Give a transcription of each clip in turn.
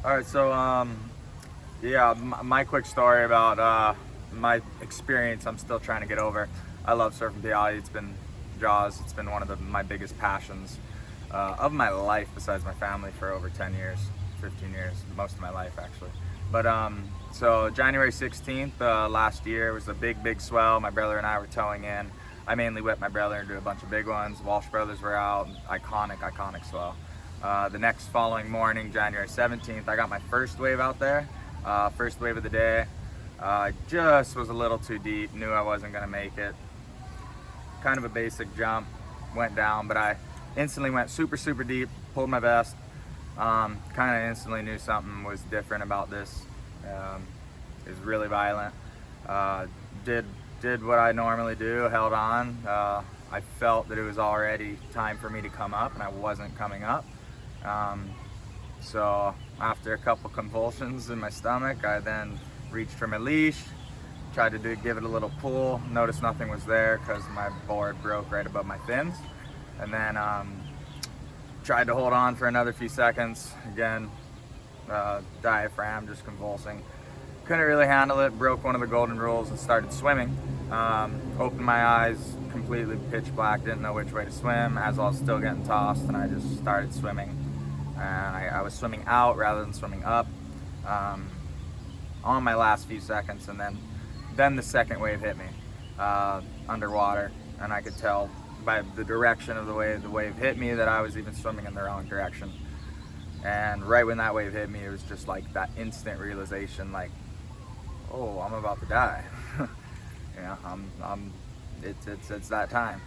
All right, so yeah, my quick story about my experience. I'm still trying to get over. I love surfing Peahi. It's been Jaws. It's been one of my biggest passions of my life, besides my family, for over 10 years, 15 years, most of my life actually. But so January 16th last year was a big swell. My brother and I were towing in. I mainly whipped my brother into a bunch of big ones. Walsh brothers were out. Iconic swell. The next following morning, January 17th, I got my first wave out there. First wave of the day. Just was a little too deep, knew I wasn't gonna make it. Kind of a basic jump, went down, but I instantly went super deep, pulled my vest. Kind of instantly knew something was different about this. It was really violent. Did what I normally do, held on. I felt that it was already time for me to come up, and I wasn't coming up. So after a couple convulsions in my stomach, I then reached for my leash, tried to give it a little pull, noticed nothing was there because my board broke right above my fins, and then tried to hold on for another few seconds. Again, diaphragm just convulsing. Couldn't really handle it, broke one of the golden rules and started swimming. Opened my eyes, completely pitch black, didn't know which way to swim, as I was still getting tossed, and I just started swimming. And I was swimming out rather than swimming up on my last few seconds, and then the second wave hit me underwater, and I could tell by the direction of the wave hit me that I was even swimming in the wrong direction. And right when that wave hit me, it was just like that instant realization, like, oh, I'm about to die. You know, it's that time.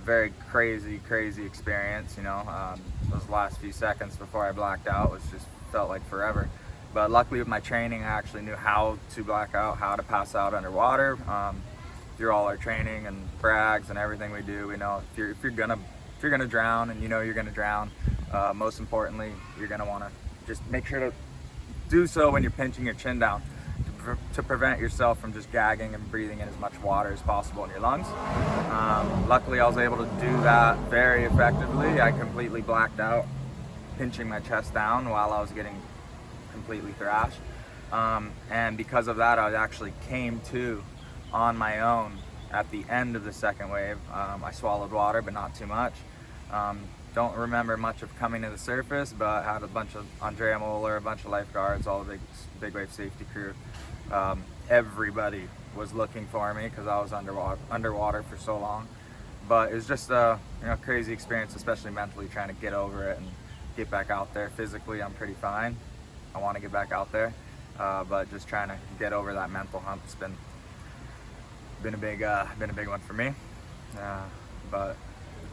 Very crazy experience, you know. Those last few seconds before I blacked out felt like forever. But luckily with my training, I actually knew how to black out, how to pass out underwater. Through all our training and frags and everything we do, we know if you're gonna drown, and you know you're gonna drown, most importantly, you're gonna want to just make sure to do so when you're pinching your chin down, to prevent yourself from just gagging and breathing in as much water as possible in your lungs. Luckily, I was able to do that very effectively. I completely blacked out, pinching my chest down while I was getting completely thrashed. And because of that, I actually came to on my own at the end of the second wave. I swallowed water, but not too much. Don't remember much of coming to the surface, but had a bunch of Andrea Moeller, a bunch of lifeguards, all the big wave safety crew. Everybody was looking for me because I was underwater for so long. But it was just a crazy experience, especially mentally, trying to get over it and get back out there. Physically, I'm pretty fine. I want to get back out there, but just trying to get over that mental hump. It's been a big one for me. But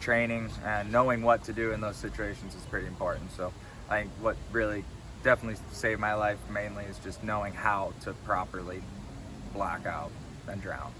training and knowing what to do in those situations is pretty important. So I think what really definitely saved my life mainly is just knowing how to properly black out and drown.